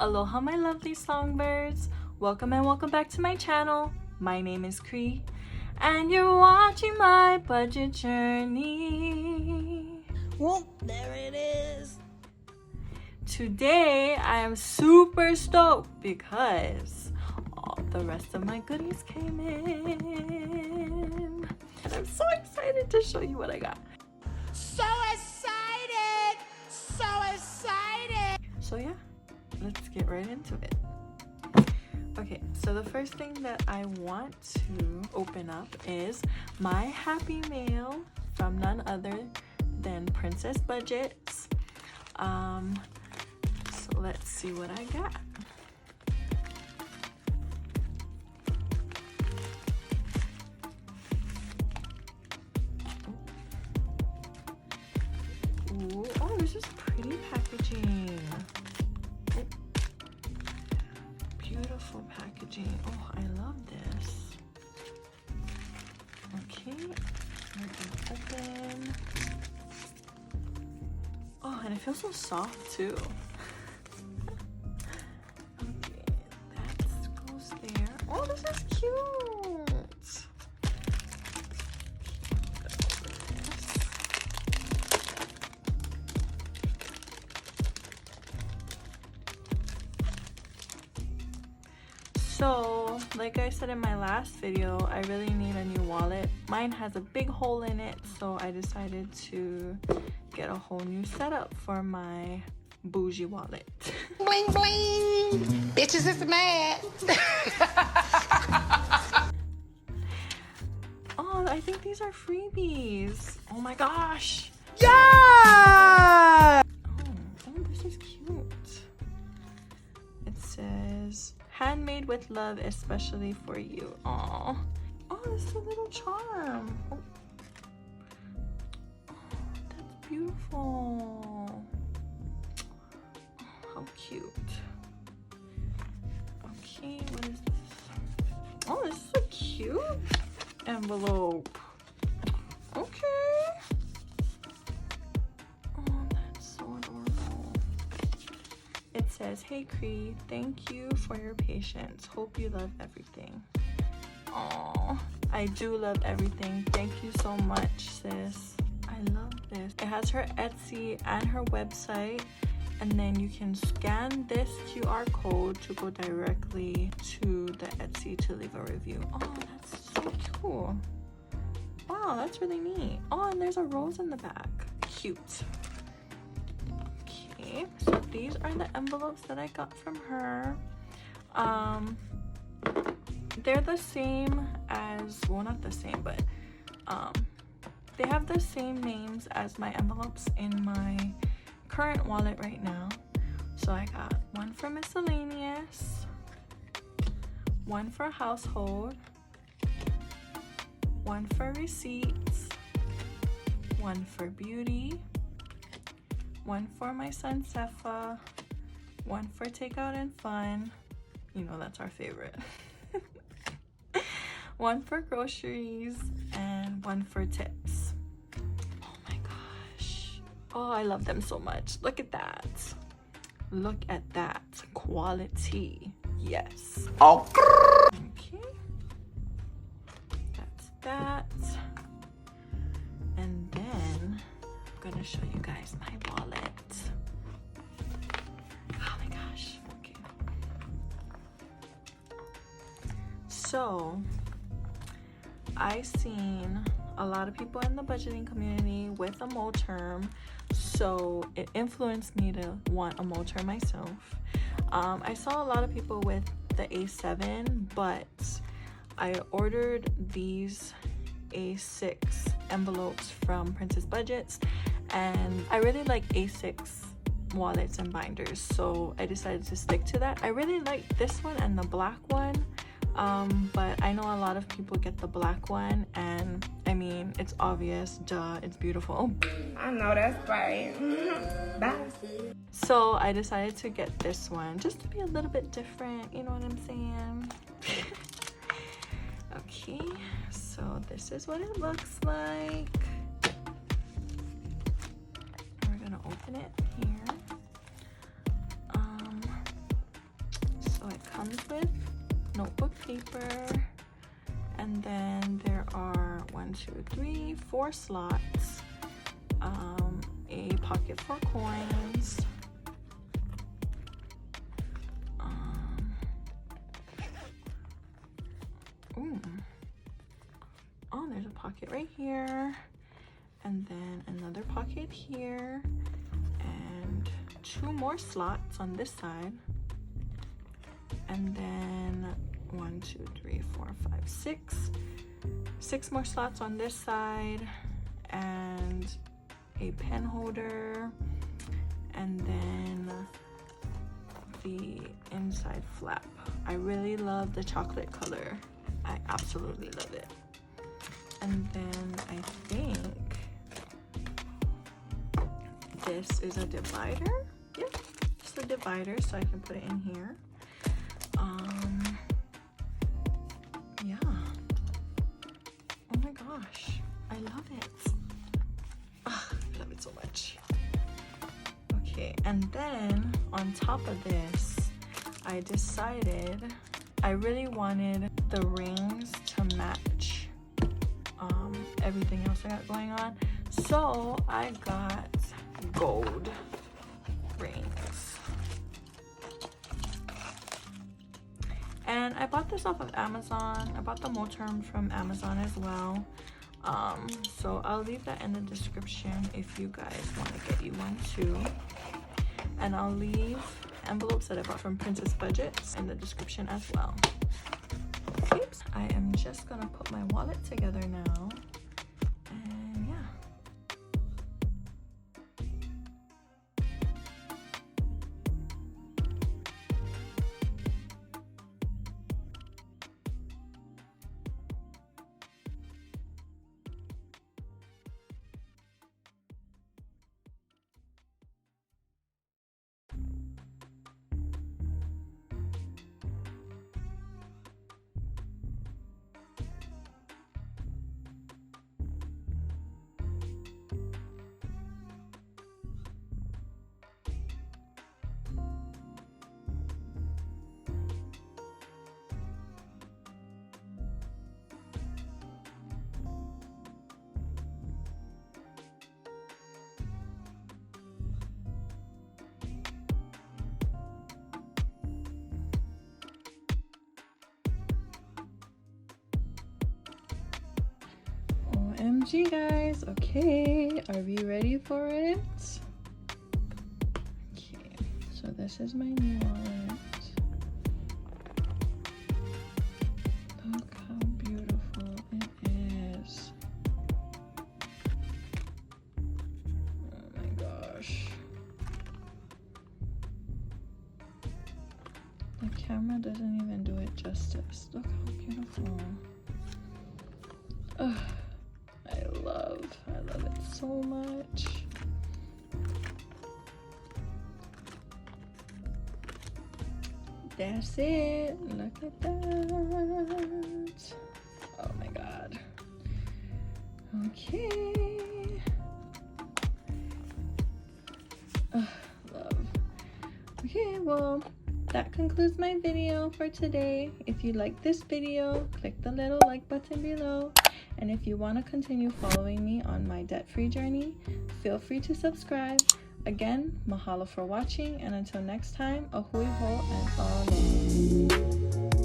Aloha my lovely songbirds, welcome and welcome back to my channel. My name is Kree and you're watching my budget journey. Well, there it is. Today I am super stoked because all the rest of my goodies came in and I'm so excited to show you what I got. So excited! So excited! So yeah, let's get right into it. Okay, so the first thing that I want to open up is my happy mail from none other than Princess Budgets. So let's see what I got. Ooh, oh, this is pretty packaging. Oh, beautiful packaging. Oh, I love this. Okay, we're gonna open. Oh, and it feels so soft too. Okay, that goes there. Oh, this is cute. So, like I said in my last video, I really need a new wallet. Mine has a big hole in it, so I decided to get a whole new setup for my bougie wallet. Bling bling! Bitches is mad. Oh, I think these are freebies. Oh my gosh. Yeah! Oh, this is cute. It says, handmade with love, especially for you. Aw. Oh, this is a little charm. Oh. That's beautiful. Oh, how cute. Okay, what is this? Oh, this is a cute envelope. Okay. Oh, that's so adorable. It says, hey Kree, thank you for your patience. Hope you love everything. Oh, I do love everything. Thank you so much, sis. I love this. It has her Etsy and her website, and then you can scan this QR code to go directly to the Etsy to leave a review. Oh, that's so cool. Wow, that's really neat. Oh, and there's a rose in the back. Cute. Okay, so these are the envelopes that I got from her. They're the same as, well, not the same, but they have the same names as my envelopes in my current wallet right now. So I got one for miscellaneous, one for household, one for receipts, one for beauty, one for my son Sepha, one for takeout and fun, you know that's our favorite, one for groceries, and one for tips. Oh my gosh. Oh, I love them so much. Look at that. Look at that quality. Yes. Oh. Okay. That's that. And then I'm gonna show you guys my wallet. Oh my gosh. Okay. So I've seen a lot of people in the budgeting community with a Moterm, so it influenced me to want a Moterm myself. I saw a lot of people with the A7, but I ordered these A6 envelopes from Princess Budgets, and I really like A6 wallets and binders, so I decided to stick to that. I really like this one and the black one, but I know a lot of people get the black one, and I mean, it's obvious, duh, it's beautiful. I know that's right. Bye. So I decided to get this one just to be a little bit different, you know what I'm saying? Okay, so this is what it looks like. We're gonna open it here. comes with notebook paper, and then there are 4 slots, a pocket for coins, oh, there's a pocket right here, and then another pocket here, and 2 more slots on this side, and then 6 more slots on this side, and a pen holder, and then the inside flap. I really love the chocolate color. I absolutely love it. And then I think this is a divider. Yep, just a divider so I can put it in here. Yeah. Oh my gosh, I love it. I love it so much. Okay, and then on top of this, I decided I really wanted the rings to match everything else I got going on. So I got gold rings. And I bought this off of Amazon. I bought the Moterm from Amazon as well. So I'll leave that in the description if you guys want to get you one too. And I'll leave envelopes that I bought from Princess Budgets in the description as well. Oops. I am just gonna put my wallet together now. And yeah. OMG guys, okay, are we ready for it? Okay, so this is my new wallet. Look how beautiful it is. Oh my gosh. The camera doesn't even do it justice. Look how beautiful. Ugh. I love it so much. That's it. Look at that. Oh my god. Okay. Love. Okay, well, that concludes my video for today. If you like this video, click the little like button below. And if you want to continue following me on my debt-free journey, feel free to subscribe. Again, mahalo for watching, and until next time, a hui ho and aloha.